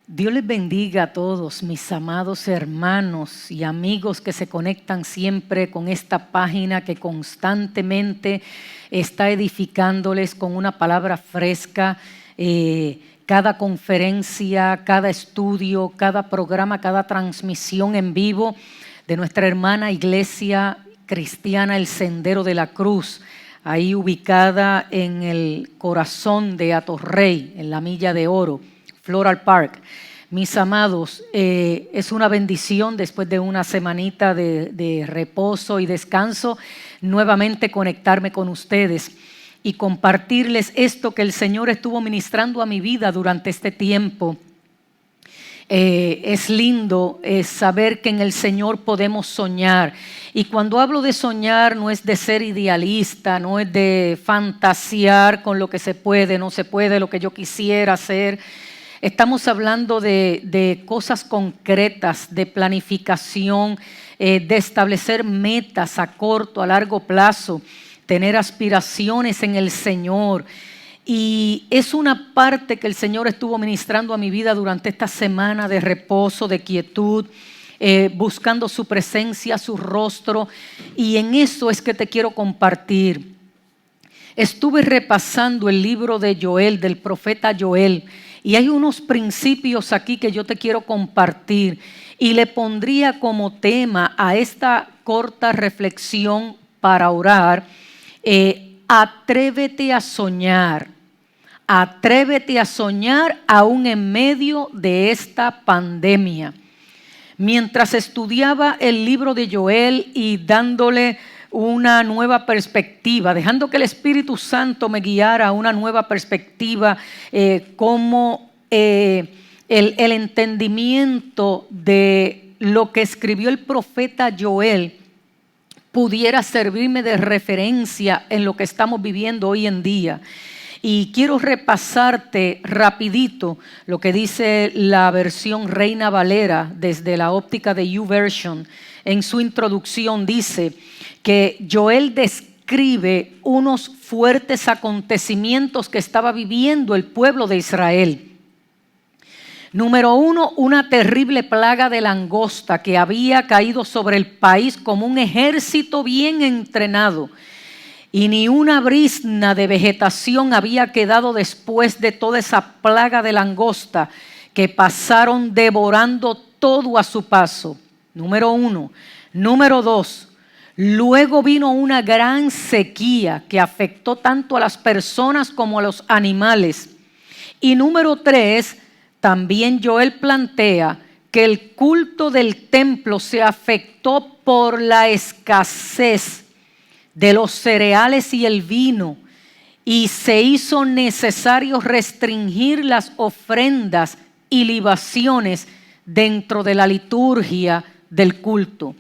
Dios les bendiga a todos mis amados hermanos y amigos que se conectan siempre con esta página que constantemente está edificándoles con una palabra fresca. Cada conferencia, cada estudio, cada programa, cada transmisión en vivo de nuestra hermana iglesia cristiana El Sendero de la Cruz, ahí ubicada en el corazón de Atorrey, en la Milla de Oro, Floral Park. Mis amados, es una bendición después de una semanita de reposo y descanso, nuevamente conectarme con ustedes y compartirles esto que el Señor estuvo ministrando a mi vida durante este tiempo. Es lindo saber que en el Señor podemos soñar. Y cuando hablo de soñar no es de ser idealista, no es de fantasear con lo que se puede, no se puede, lo que yo quisiera hacer. Estamos hablando de cosas concretas, de planificación, de establecer metas a corto, a largo plazo, tener aspiraciones en el Señor. Y es una parte que el Señor estuvo ministrando a mi vida durante esta semana de reposo, de quietud, buscando su presencia, su rostro. Y en eso es que te quiero compartir. Estuve repasando el libro de Joel, del profeta Joel. Y hay unos principios aquí que yo te quiero compartir y le pondría como tema a esta corta reflexión para orar, atrévete a soñar. Atrévete a soñar aún en medio de esta pandemia. Mientras estudiaba el libro de Joel y dándole una nueva perspectiva, dejando que el Espíritu Santo me guiara a una nueva perspectiva, como el entendimiento de lo que escribió el profeta Joel pudiera servirme de referencia en lo que estamos viviendo hoy en día. Y quiero repasarte rapidito lo que dice la versión Reina Valera desde la óptica de YouVersion. En su introducción dice que Joel describe unos fuertes acontecimientos que estaba viviendo el pueblo de Israel. Número 1, una terrible plaga de langosta que había caído sobre el país como un ejército bien entrenado. Y ni una brizna de vegetación había quedado después de toda esa plaga de langosta que pasaron devorando todo a su paso. Número 1. Número 2. Luego vino una gran sequía que afectó tanto a las personas como a los animales. Y número 3, también Joel plantea que el culto del templo se afectó por la escasez de los cereales y el vino, y se hizo necesario restringir las ofrendas y libaciones dentro de la liturgia del culto.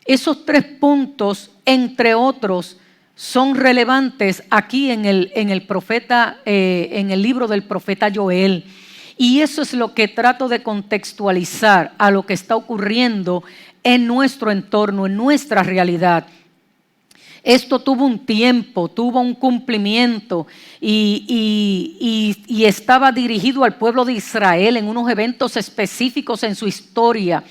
Esos 3 puntos, entre otros, son relevantes aquí en el profeta, en el libro del profeta Joel. Y eso es lo que trato de contextualizar a lo que está ocurriendo en nuestro entorno, en nuestra realidad. Esto tuvo un tiempo, tuvo un cumplimiento y estaba dirigido al pueblo de Israel en unos eventos específicos en su historia.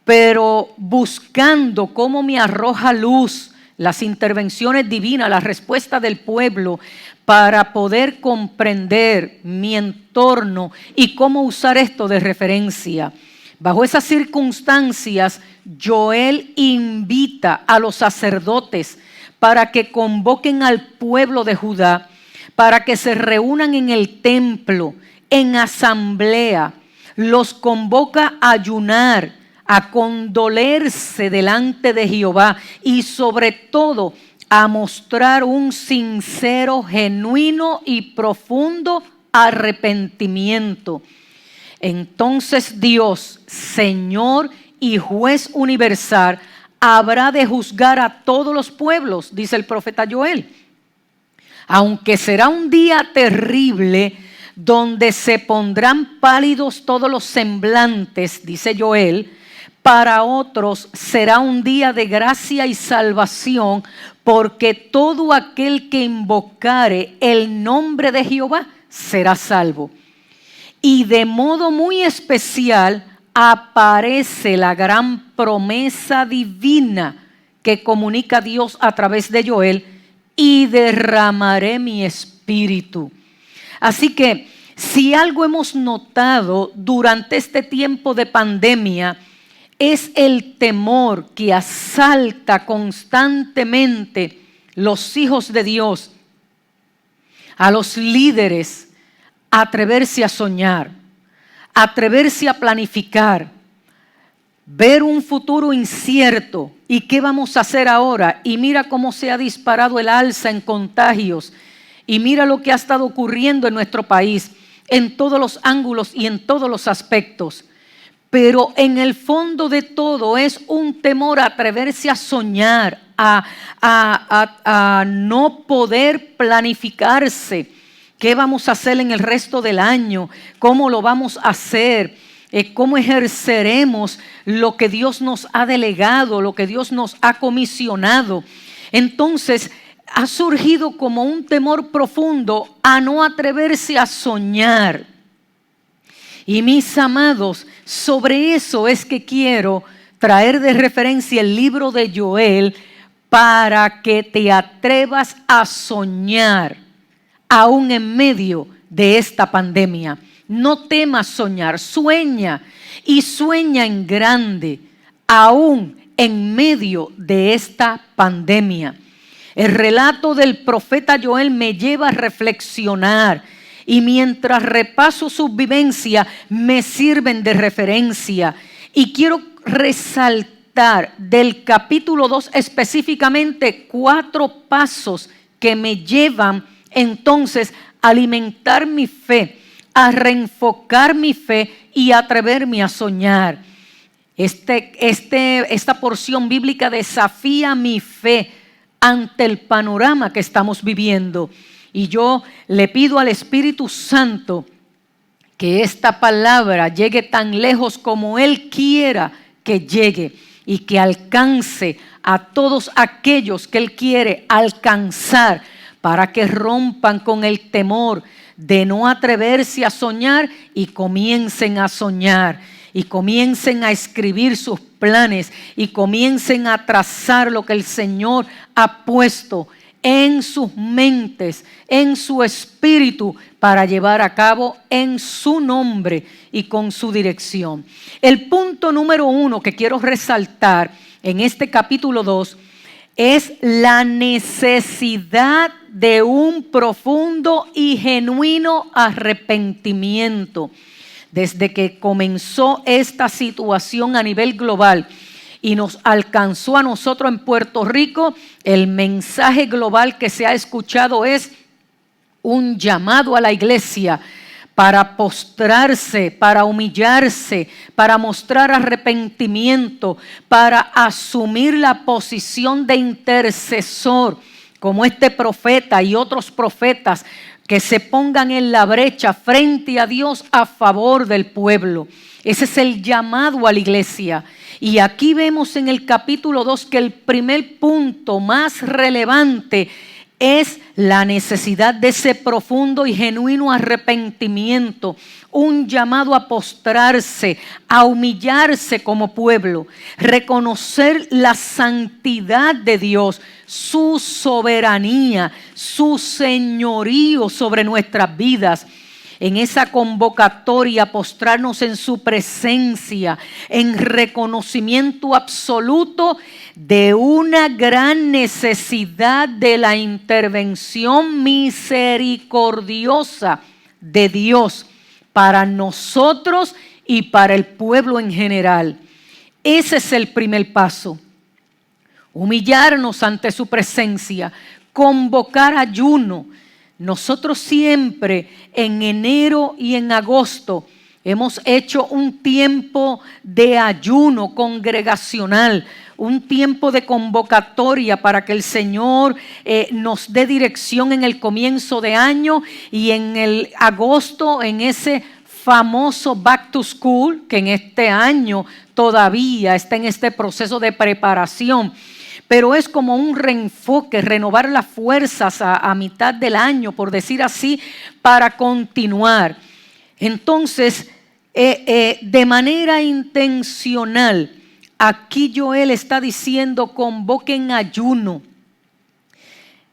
Pero buscando cómo me arroja luz las intervenciones divinas, la respuesta del pueblo para poder comprender mi entorno y cómo usar esto de referencia. Bajo esas circunstancias, Joel invita a los sacerdotes para que convoquen al pueblo de Judá, para que se reúnan en el templo, en asamblea. Los convoca a ayunar, a condolerse delante de Jehová y sobre todo a mostrar un sincero, genuino y profundo arrepentimiento. Entonces Dios, Señor y juez universal, habrá de juzgar a todos los pueblos, dice el profeta Joel. Aunque será un día terrible, donde se pondrán pálidos todos los semblantes, dice Joel, para otros será un día de gracia y salvación, porque todo aquel que invocare el nombre de Jehová será salvo. Y de modo muy especial aparece la gran promesa divina que comunica Dios a través de Joel: y derramaré mi espíritu. Así que si algo hemos notado durante este tiempo de pandemia, es el temor que asalta constantemente los hijos de Dios, a los líderes, a atreverse a soñar, a atreverse a planificar, ver un futuro incierto. ¿Y qué vamos a hacer ahora? Y mira cómo se ha disparado el alza en contagios. Y mira lo que ha estado ocurriendo en nuestro país, en todos los ángulos y en todos los aspectos. Pero en el fondo de todo es un temor a atreverse a soñar, a no poder planificarse. ¿Qué vamos a hacer en el resto del año? ¿Cómo lo vamos a hacer? ¿Cómo ejerceremos lo que Dios nos ha delegado, lo que Dios nos ha comisionado? Entonces, ha surgido como un temor profundo a no atreverse a soñar. Y mis amados, sobre eso es que quiero traer de referencia el libro de Joel, para que te atrevas a soñar aún en medio de esta pandemia. No temas soñar, sueña, y sueña en grande, aún en medio de esta pandemia. El relato del profeta Joel me lleva a reflexionar, y mientras repaso sus vivencias me sirven de referencia. Y quiero resaltar del capítulo 2 específicamente 4 pasos que me llevan entonces a alimentar mi fe, a reenfocar mi fe y a atreverme a soñar. Esta porción bíblica desafía mi fe ante el panorama que estamos viviendo. Y yo le pido al Espíritu Santo que esta palabra llegue tan lejos como Él quiera que llegue, y que alcance a todos aquellos que Él quiere alcanzar, para que rompan con el temor de no atreverse a soñar y comiencen a soñar, y comiencen a escribir sus planes, y comiencen a trazar lo que el Señor ha puesto en sus mentes, en su espíritu, para llevar a cabo en su nombre y con su dirección. El punto número 1 que quiero resaltar en este capítulo 2 es la necesidad de un profundo y genuino arrepentimiento. Desde que comenzó esta situación a nivel global y nos alcanzó a nosotros en Puerto Rico, el mensaje global que se ha escuchado es un llamado a la iglesia para postrarse, para humillarse, para mostrar arrepentimiento, para asumir la posición de intercesor, como este profeta y otros profetas, que se pongan en la brecha frente a Dios a favor del pueblo. Ese es el llamado a la iglesia. Y aquí vemos en el capítulo 2 que el primer punto más relevante es la necesidad de ese profundo y genuino arrepentimiento, un llamado a postrarse, a humillarse como pueblo, reconocer la santidad de Dios, su soberanía, su señorío sobre nuestras vidas. En esa convocatoria, postrarnos en su presencia, en reconocimiento absoluto de una gran necesidad de la intervención misericordiosa de Dios para nosotros y para el pueblo en general. Ese es el primer paso. Humillarnos ante su presencia, convocar ayuno. Nosotros siempre en enero y en agosto hemos hecho un tiempo de ayuno congregacional, un tiempo de convocatoria para que el Señor nos dé dirección en el comienzo de año, y en el agosto, en ese famoso Back to School, que en este año todavía está en este proceso de preparación. Pero es como un reenfoque, renovar las fuerzas a mitad del año, por decir así, para continuar. Entonces, de manera intencional, aquí Joel está diciendo: convoquen ayuno.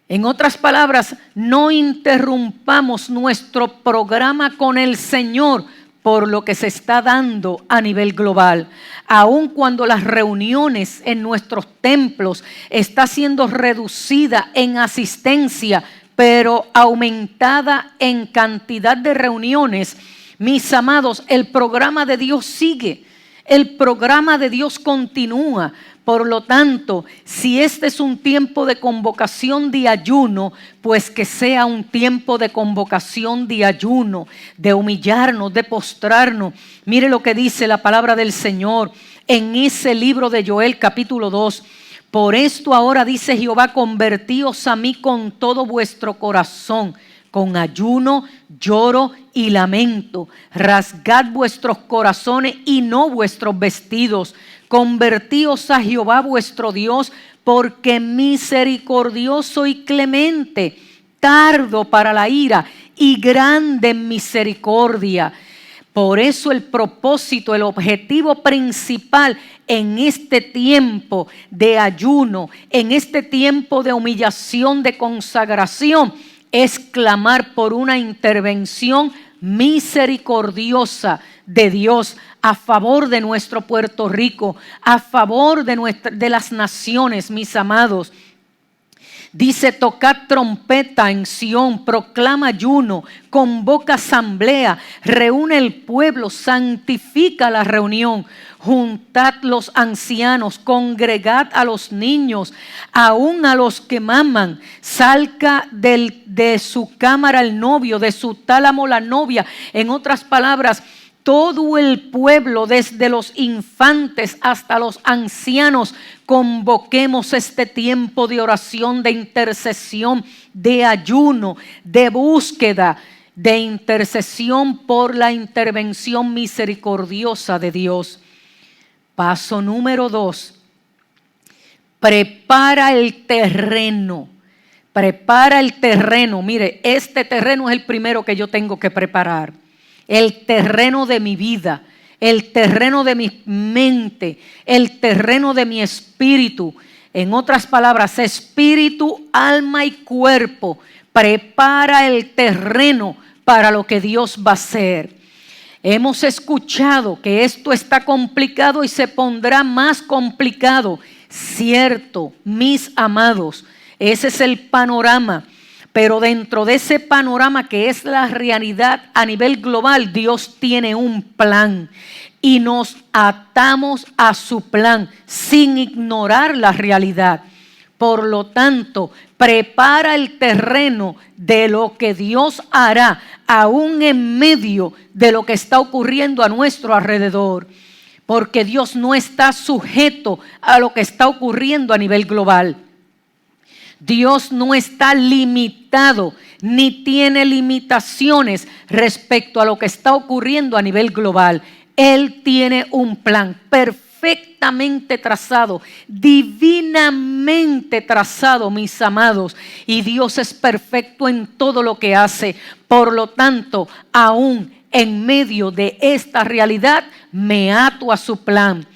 En otras palabras, no interrumpamos nuestro programa con el Señor por lo que se está dando a nivel global. Aun cuando las reuniones en nuestros templos está siendo reducida en asistencia, pero aumentada en cantidad de reuniones, mis amados, el programa de Dios sigue. El programa de Dios continúa. Por lo tanto, si este es un tiempo de convocación de ayuno, pues que sea un tiempo de convocación de ayuno, de humillarnos, de postrarnos. Mire lo que dice la palabra del Señor en ese libro de Joel capítulo 2. Por esto ahora dice Jehová: convertíos a mí con todo vuestro corazón, con ayuno, lloro y lamento. Rasgad vuestros corazones y no vuestros vestidos. Convertíos a Jehová vuestro Dios, porque misericordioso y clemente, tardo para la ira y grande en misericordia. Por eso el propósito, el objetivo principal en este tiempo de ayuno, en este tiempo de humillación, de consagración, es clamar por una intervención misericordiosa de Dios a favor de nuestro Puerto Rico, a favor de las naciones, mis amados. Dice: tocad trompeta en Sión, proclama ayuno, convoca asamblea, reúne el pueblo, santifica la reunión, juntad los ancianos, congregad a los niños, aún a los que maman, salga de su cámara el novio, de su tálamo la novia. En otras palabras, todo el pueblo, desde los infantes hasta los ancianos, convoquemos este tiempo de oración, de intercesión, de ayuno, de búsqueda, de intercesión por la intervención misericordiosa de Dios. Paso número 2. Prepara el terreno. Prepara el terreno. Mire, este terreno es el primero que yo tengo que preparar. El terreno de mi vida, el terreno de mi mente, el terreno de mi espíritu. En otras palabras, espíritu, alma y cuerpo. Prepara el terreno para lo que Dios va a hacer. Hemos escuchado que esto está complicado y se pondrá más complicado. Cierto, mis amados, ese es el panorama. Pero dentro de ese panorama que es la realidad a nivel global, Dios tiene un plan y nos atamos a su plan sin ignorar la realidad. Por lo tanto, prepara el terreno de lo que Dios hará aún en medio de lo que está ocurriendo a nuestro alrededor. Porque Dios no está sujeto a lo que está ocurriendo a nivel global. Dios no está limitado ni tiene limitaciones respecto a lo que está ocurriendo a nivel global. Él tiene un plan perfectamente trazado, divinamente trazado, mis amados. Y Dios es perfecto en todo lo que hace. Por lo tanto, aún en medio de esta realidad, me ato a su plan.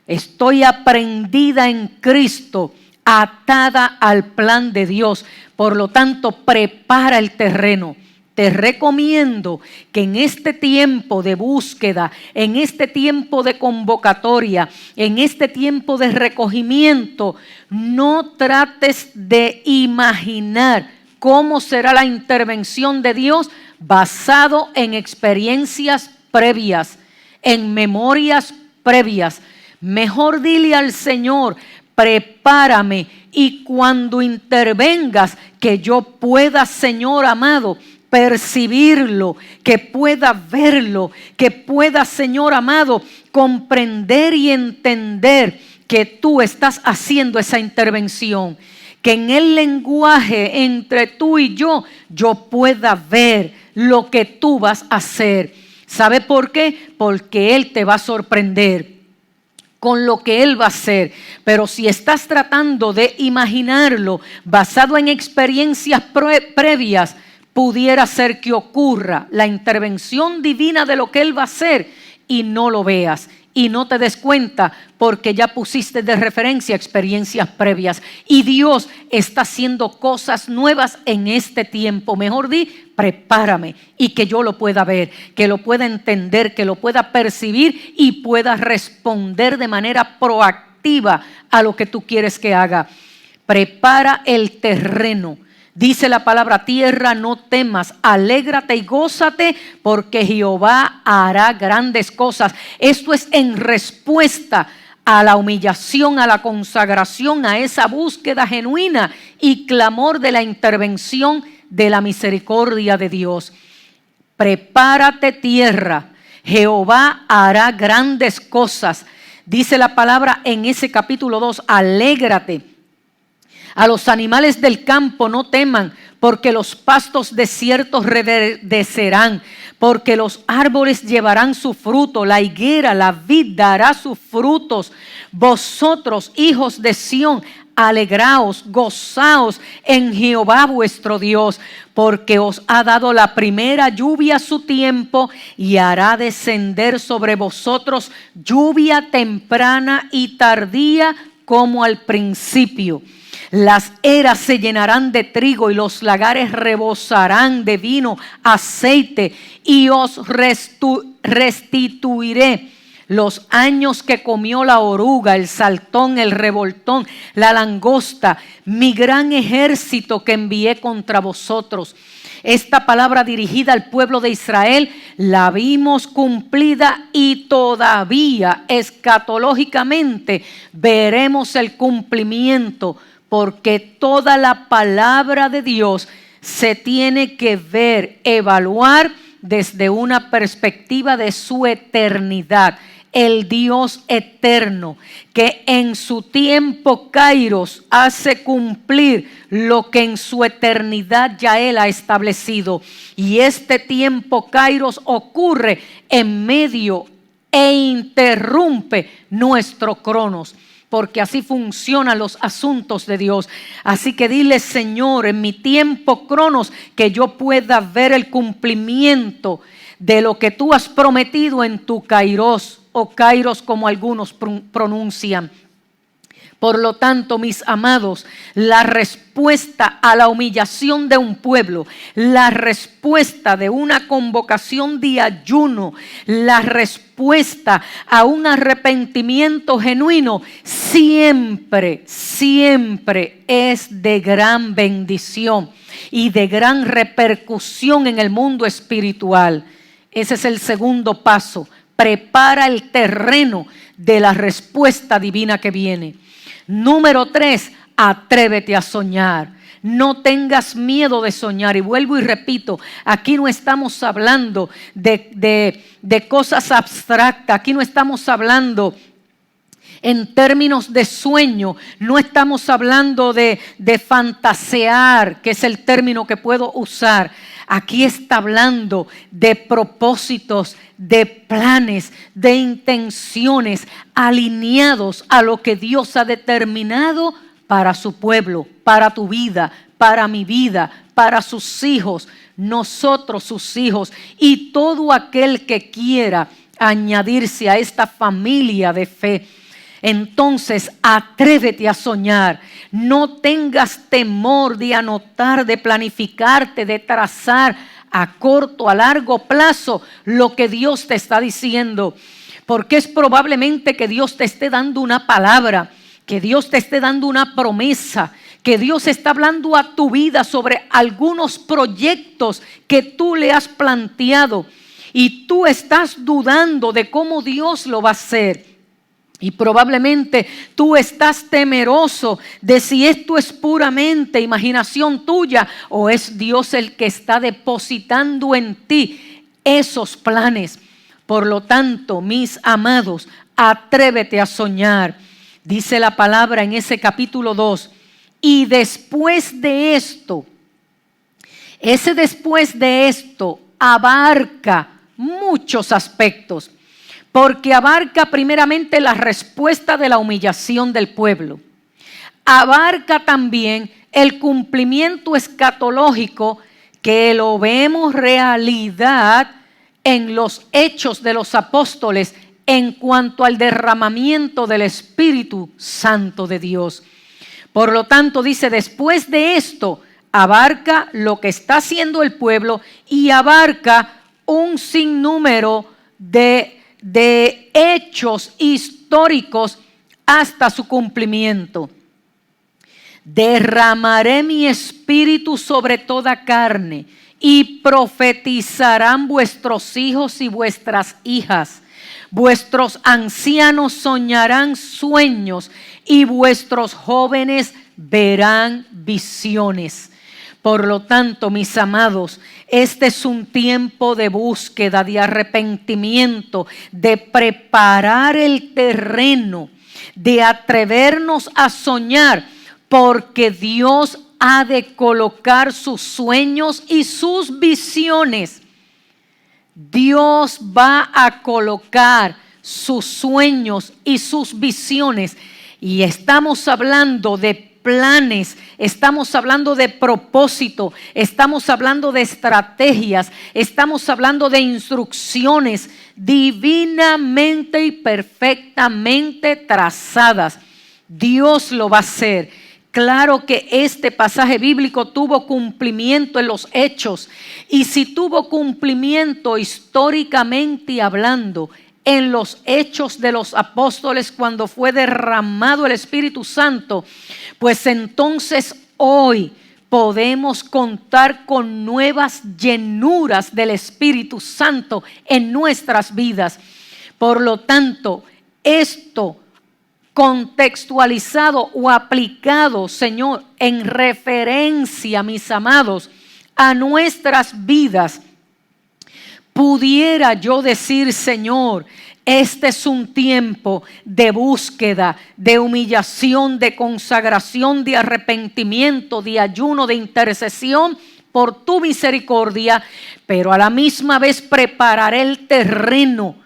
Estoy aprendida en Cristo, atada al plan de Dios. Por lo tanto, prepara el terreno. Te recomiendo que en este tiempo de búsqueda, en este tiempo de convocatoria, en este tiempo de recogimiento, no trates de imaginar cómo será la intervención de Dios basado en experiencias previas, en memorias previas. Mejor dile al Señor: prepárame, y cuando intervengas, que yo pueda, Señor amado, percibirlo, que pueda verlo, que pueda, Señor amado, comprender y entender que tú estás haciendo esa intervención. Que en el lenguaje entre tú y yo pueda ver lo que tú vas a hacer. ¿Sabe por qué? Porque Él te va a sorprender con lo que Él va a hacer. Pero si estás tratando de imaginarlo basado en experiencias previas, pudiera ser que ocurra la intervención divina de lo que Él va a hacer y no lo veas y no te des cuenta porque ya pusiste de referencia experiencias previas. Y Dios está haciendo cosas nuevas en este tiempo. Mejor di, prepárame y que yo lo pueda ver, que lo pueda entender, que lo pueda percibir y pueda responder de manera proactiva a lo que tú quieres que haga. Prepara el terreno. Dice la palabra: tierra, no temas, alégrate y gózate, porque Jehová hará grandes cosas. Esto es en respuesta a la humillación, a la consagración, a esa búsqueda genuina y clamor de la intervención de la misericordia de Dios. Prepárate, tierra, Jehová hará grandes cosas. Dice la palabra en ese capítulo 2, alégrate. A los animales del campo no teman, porque los pastos desiertos reverdecerán, porque los árboles llevarán su fruto, la higuera, la vid dará sus frutos. Vosotros, hijos de Sión, alegraos, gozaos en Jehová vuestro Dios, porque os ha dado la primera lluvia a su tiempo y hará descender sobre vosotros lluvia temprana y tardía como al principio. Las eras se llenarán de trigo y los lagares rebosarán de vino, aceite, y os restituiré los años que comió la oruga, el saltón, el revoltón, la langosta, mi gran ejército que envié contra vosotros. Esta palabra dirigida al pueblo de Israel la vimos cumplida y todavía escatológicamente veremos el cumplimiento, porque toda la palabra de Dios se tiene que ver, evaluar desde una perspectiva de su eternidad. El Dios eterno que en su tiempo Kairos hace cumplir lo que en su eternidad ya Él ha establecido. Y este tiempo Kairos ocurre en medio e interrumpe nuestro cronos, porque así funcionan los asuntos de Dios. Así que dile: Señor, en mi tiempo cronos, que yo pueda ver el cumplimiento de lo que tú has prometido en tu Kairos, o Kairos como algunos pronuncian. Por lo tanto, mis amados, la respuesta a la humillación de un pueblo, la respuesta de una convocación de ayuno, la respuesta a un arrepentimiento genuino, siempre, siempre es de gran bendición y de gran repercusión en el mundo espiritual. Ese es el segundo paso. Prepara el terreno de la respuesta divina que viene. Número 3, atrévete a soñar. No tengas miedo de soñar. Y vuelvo y repito, aquí no estamos hablando de cosas abstractas. Aquí no estamos hablando en términos de sueño. No estamos hablando de fantasear, que es el término que puedo usar. Aquí está hablando de propósitos, de planes, de intenciones alineados a lo que Dios ha determinado para su pueblo, para tu vida, para mi vida, para sus hijos, nosotros sus hijos y todo aquel que quiera añadirse a esta familia de fe. Entonces, atrévete a soñar. No tengas temor de anotar, de planificarte, de trazar a corto, a largo plazo lo que Dios te está diciendo. Porque es probablemente que Dios te esté dando una palabra, que Dios te esté dando una promesa, que Dios está hablando a tu vida sobre algunos proyectos que tú le has planteado y tú estás dudando de cómo Dios lo va a hacer. Y probablemente tú estás temeroso de si esto es puramente imaginación tuya o es Dios el que está depositando en ti esos planes. Por lo tanto, mis amados, atrévete a soñar. Dice la palabra en ese capítulo 2. Y después de esto, ese después de esto abarca muchos aspectos. Porque abarca primeramente la respuesta de la humillación del pueblo. Abarca también el cumplimiento escatológico que lo vemos realidad en los hechos de los apóstoles en cuanto al derramamiento del Espíritu Santo de Dios. Por lo tanto, dice, después de esto, abarca lo que está haciendo el pueblo y abarca un sinnúmero de hechos históricos hasta su cumplimiento. Derramaré mi espíritu sobre toda carne y profetizarán vuestros hijos y vuestras hijas. Vuestros ancianos soñarán sueños y vuestros jóvenes verán visiones. Por lo tanto, mis amados, este es un tiempo de búsqueda, de arrepentimiento, de preparar el terreno, de atrevernos a soñar, porque Dios ha de colocar sus sueños y sus visiones. Dios va a colocar sus sueños y sus visiones. Y estamos hablando de planes, estamos hablando de propósito, estamos hablando de estrategias, estamos hablando de instrucciones divinamente y perfectamente trazadas. Dios lo va a hacer. Claro que este pasaje bíblico tuvo cumplimiento en los hechos, y si tuvo cumplimiento históricamente hablando en los hechos de los apóstoles cuando fue derramado el Espíritu Santo, pues entonces hoy podemos contar con nuevas llenuras del Espíritu Santo en nuestras vidas. Por lo tanto, esto contextualizado o aplicado, Señor, en referencia, mis amados, a nuestras vidas, pudiera yo decir, Señor, este es un tiempo de búsqueda, de humillación, de consagración, de arrepentimiento, de ayuno, de intercesión por tu misericordia, pero a la misma vez prepararé el terreno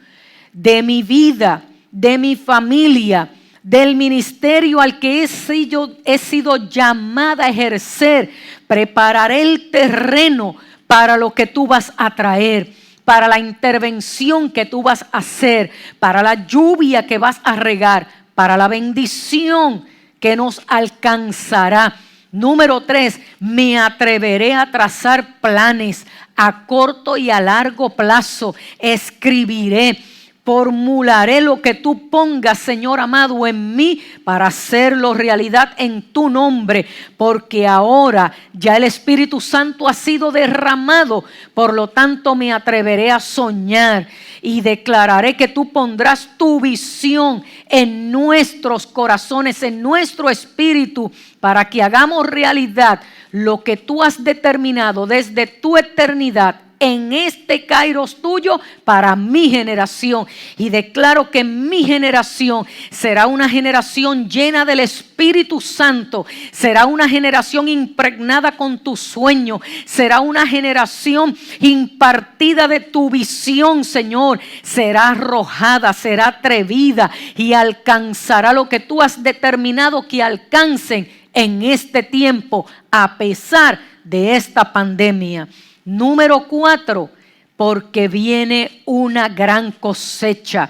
de mi vida, de mi familia, del ministerio al que he sido llamada a ejercer. Prepararé el terreno para lo que tú vas a traer, para la intervención que tú vas a hacer, para la lluvia que vas a regar, para la bendición que nos alcanzará. Número 3, me atreveré a trazar planes a corto y a largo plazo. Escribiré, formularé lo que tú pongas, Señor amado, en mí para hacerlo realidad en tu nombre, porque ahora ya el Espíritu Santo ha sido derramado. Por lo tanto, me atreveré a soñar y declararé que tú pondrás tu visión en nuestros corazones, en nuestro espíritu, para que hagamos realidad lo que tú has determinado desde tu eternidad en este Kairos tuyo para mi generación. Y declaro que mi generación será una generación llena del Espíritu Santo, será una generación impregnada con tu sueño, será una generación impartida de tu visión, Señor. Será arrojada, será atrevida y alcanzará lo que tú has determinado que alcancen en este tiempo, a pesar de esta pandemia. Número 4, porque viene una gran cosecha.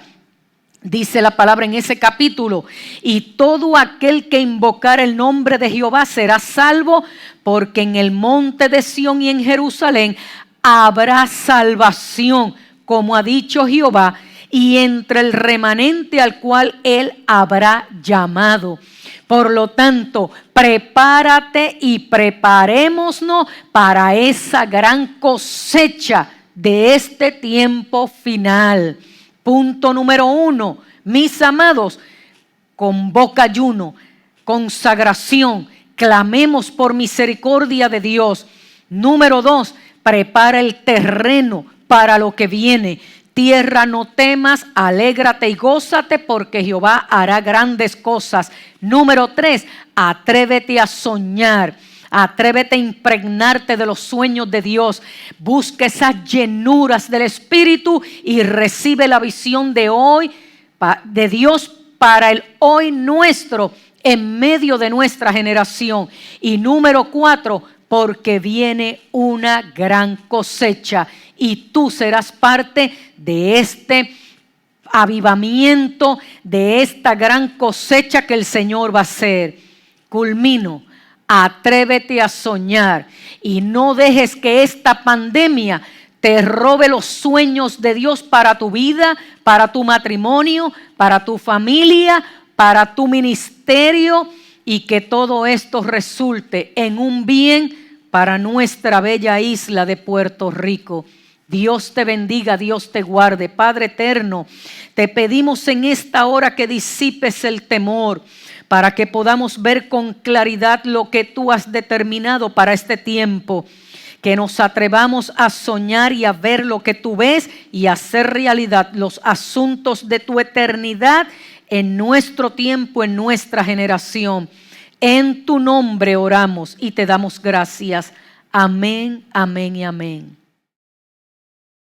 Dice la palabra en ese capítulo: y todo aquel que invocar el nombre de Jehová será salvo, porque en el monte de Sión y en Jerusalén habrá salvación, como ha dicho Jehová, y entre el remanente al cual él habrá llamado. Por lo tanto, prepárate y preparémonos para esa gran cosecha de este tiempo final. Punto número 1, mis amados, convoca ayuno, consagración, clamemos por misericordia de Dios. Número 2, prepara el terreno para lo que viene. Tierra, no temas, alégrate y gózate, porque Jehová hará grandes cosas. Número 3, atrévete a soñar. Atrévete a impregnarte de los sueños de Dios. Busca esas llenuras del Espíritu y recibe la visión de hoy, de Dios para el hoy nuestro, en medio de nuestra generación. Y número 4, porque viene una gran cosecha y tú serás parte de este avivamiento, de esta gran cosecha que el Señor va a hacer. Culmino. Atrévete a soñar y no dejes que esta pandemia te robe los sueños de Dios para tu vida, para tu matrimonio, para tu familia, para tu ministerio, y que todo esto resulte en un bien para nuestra bella isla de Puerto Rico. Dios te bendiga, Dios te guarde. Padre eterno, te pedimos en esta hora que disipes el temor, para que podamos ver con claridad lo que tú has determinado para este tiempo. Que nos atrevamos a soñar y a ver lo que tú ves y a hacer realidad los asuntos de tu eternidad en nuestro tiempo, en nuestra generación. En tu nombre oramos y te damos gracias. Amén, amén y amén.